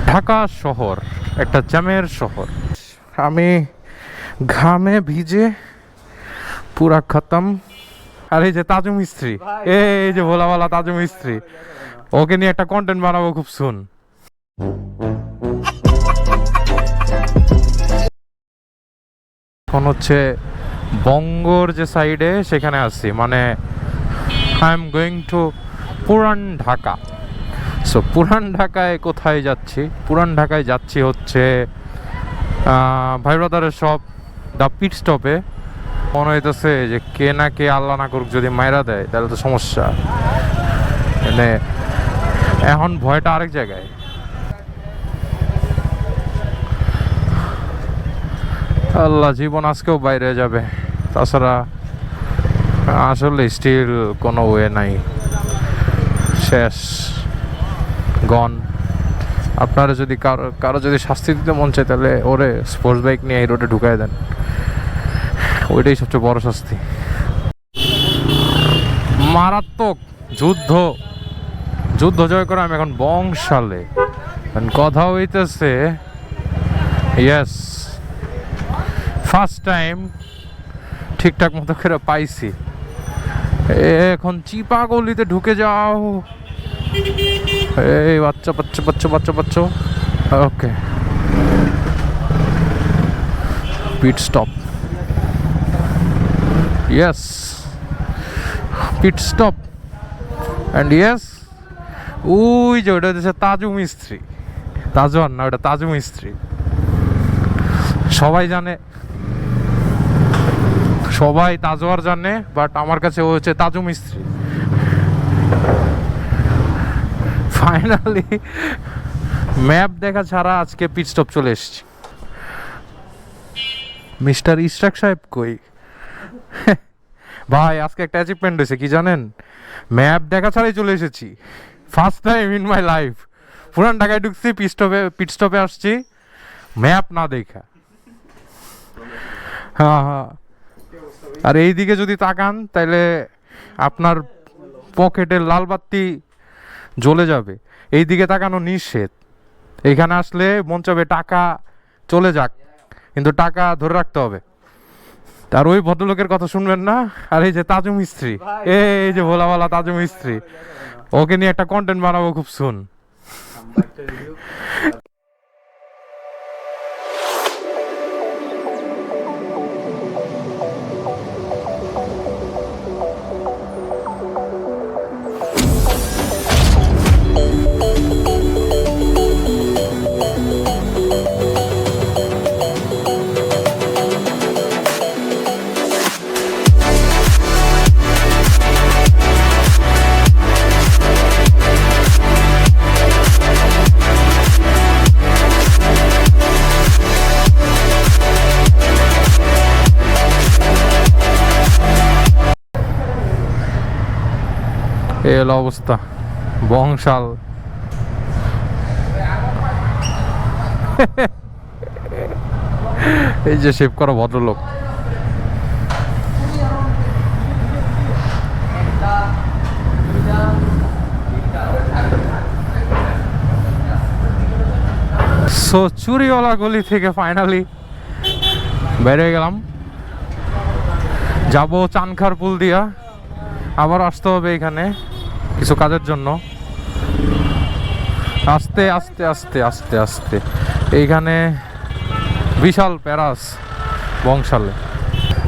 ঢাকা শহর একটা জ্যামের শহর। আমি ঘামে ভিজে পুরা খতম। আর এই যে তাজু মিস্ত্রি, এই যে ভোলাওয়ালা তাজু মিস্ত্রি, ওকে নিয়ে একটা কন্টেন্ট বানাবো খুব সুন। এখন হচ্ছে বঙ্গর যে সাইডে সেখানে আছি, মানে আই এম গোয়িং টু পুরান ঢাকা। সো পুরান ঢাকায় কোথায় যাচ্ছি? পুরান ঢাকায় যাচ্ছি হচ্ছে ভাই ব্রাদারের সব দ্য পিট স্টপে। মনে হইতেছে যে কে না কে আল্লাহ না করুক যদি মাইরা দেয় তাহলে তো সমস্যা। মানে এখন ভয়টা আরেক জায়গায়। আল্লাহ, জীবন আজকেও বাইরে যাবে, তাছাড়া আসলে স্টিল কোনো ওয়ে নাই, শেষ, গন। আপনারা যদি কারো যদি শাস্তি দিতে মন চায় তাহলে ওরে স্পোর্টস বাইক নিয়ে এই রোডে ঢুকাই দেন, ওইটাই সবচেয়ে বড় শাস্তি। মারাত্মক যুদ্ধ যুদ্ধ জয় করে আমি এখন বংশালে। কথা হইতেছে, ইয়েস, ফার্স্ট টাইম ঠিকঠাক মতো করে পাইছি। এখন চিপা গলিতে ঢুকে যাও। এই বাচ্চা বাচ্চা বাচ্চা বাচ্চা বাচ্চা, okay, pit stop, yes, pit stop and yes. ওই যে ওটা হচ্ছে তাজু মিস্ত্রি, তাজওয়ান না, ওটা তাজু মিস্ত্রি। সবাই জানে, সবাই তাজওয়ার জানে, বাট আমার কাছে ও হচ্ছে তাজু মিস্ত্রি। ফাইনালি ম্যাপ দেখা ছাড়া আজকে পিট স্টপ চলে এসেছি। মিস্টার ইশরাক সাহেব কই? ভাই আজকে একটা অ্যাচিভমেন্ট হয়েছে, কি জানেন? ম্যাপ দেখা ছাড়াই চলে এসেছি, first time in my life. পুরান ঢাকায় ঢুকছি, পিট স্টপে আসছি ম্যাপ না দেখা। হ্যাঁ হ্যাঁ, আর এইদিকে যদি তাকান তাহলে আপনার পকেটের লাল বাতি জ্বলে যাবে। এইদিকে তাকানো নিষেধ। এইখানে আসলে মন চাবে টাকা চলে যাক, কিন্তু টাকা ধরে রাখতে হবে। আর ওই ভদ্রলোকের কথা শুনবেন না। আর এই যে তাজু মিস্ত্রি, এই যে ভোলাওয়ালা তাজু মিস্ত্রি, ওকে নিয়ে একটা কন্টেন্ট বানাবো খুব সুন। এই হলো অবস্থা বংশাল। এই যে শেভ করা ভদ্রলোক, সো চুরিওয়ালা গলি থেকে ফাইনালি বের হয়ে গেলাম। যাবো চানখার পুল দিয়া, আবার আসতে হবে এখানে কিছু কাজের জন্য। আস্তে আস্তে আস্তে আস্তে আস্তে এইখানে বিশাল প্যারাস বংশালে।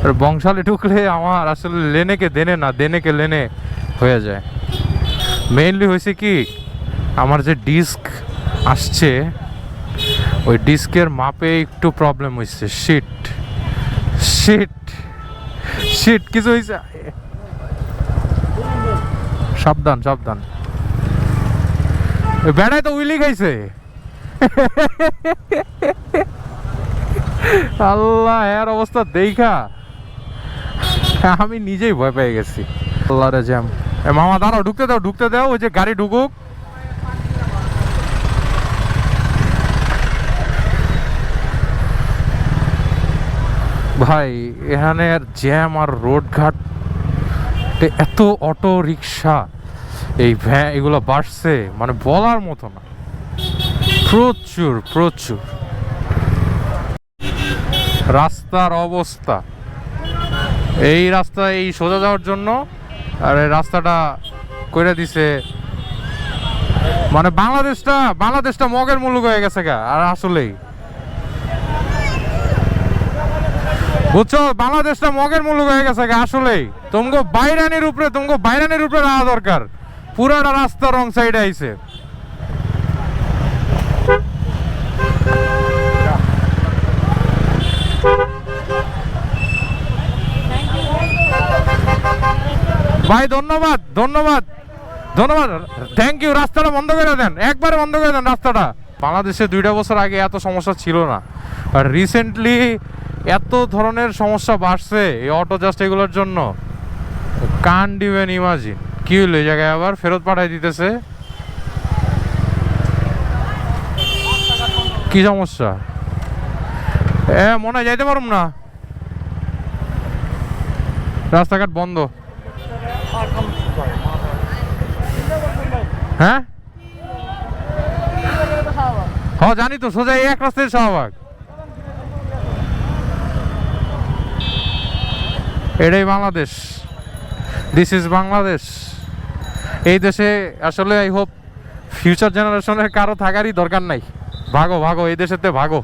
আর বংশালে ঢুকলে আমার আসলে লেনেকে দেনে না, দেনেকে লেনে হয়ে যায়। মেইনলি হয়েছে কি, আমার যে ডিস্ক আসছে ওই ডিস্কের মাপে একটু প্রবলেম হয়েছে। শিট শিট শিট, কিছু হয়েছে। সাবধান সাবধান, বেড়ায় তো উইলি খাইছে। আল্লাহ, এর অবস্থা দেখা আমি নিজেই ভয় পেয়ে গেছি। আল্লাহ রে জ্যাম। মামা দাঁড়াও, ঢুকতে দাও ঢুকতে দাও, ওই যে গাড়ি ঢুকুক। ভাই এখানে জ্যাম আর রোড ঘাট, এত অটো রিক্সা, এই ভ্যান এগুলো বাড়ছে মানে বলার মতো না। প্রচুর প্রচুর রাস্তার অবস্থা। এই রাস্তা এই সোজা যাওয়ার জন্য, আর এই রাস্তাটা করে দিছে মানে বাংলাদেশটা মগের মুলুক হয়ে গেছে গা। আর আসলেই বুঝছো, বাংলাদেশটা মগের মুলুক হয়ে গেছে গা আসলেই। তোমাকে বাইরানির উপরে রাখা দরকার। পুরাটা রাস্তা রং সাইডে আইছে। ভাই ধন্যবাদ ধন্যবাদ ধন্যবাদ, থ্যাংক ইউ। রাস্তাটা বন্ধ করে দেন, একবারে বন্ধ করে দেন রাস্তাটা। বাংলাদেশে 2টা বছর আগে এত সমস্যা ছিল না, আর রিসেন্টলি এত ধরনের সমস্যা বাড়ছে এই অটো জাস্ট এগুলোর জন্য। Kant even imagine. কি হলো এই জায়গায় আবার ফেরত পাঠাই দিতেছে, কি সমস্যা? মনে হয় যাইতে পারুম না, রাস্তাঘাট বন্ধ। হ্যাঁ হ্যাঁ জানি তো, সোজা এই এক রাস্তায় শাহবাগ। এটাই বাংলাদেশ, দিস ইজ বাংলাদেশ। এই দেশে আসলে আই হোপ ফিউচার জেনারেশনের কারো থাকারই দরকার নাই। ভাগো ভাগো, এই দেশেতে ভাগো।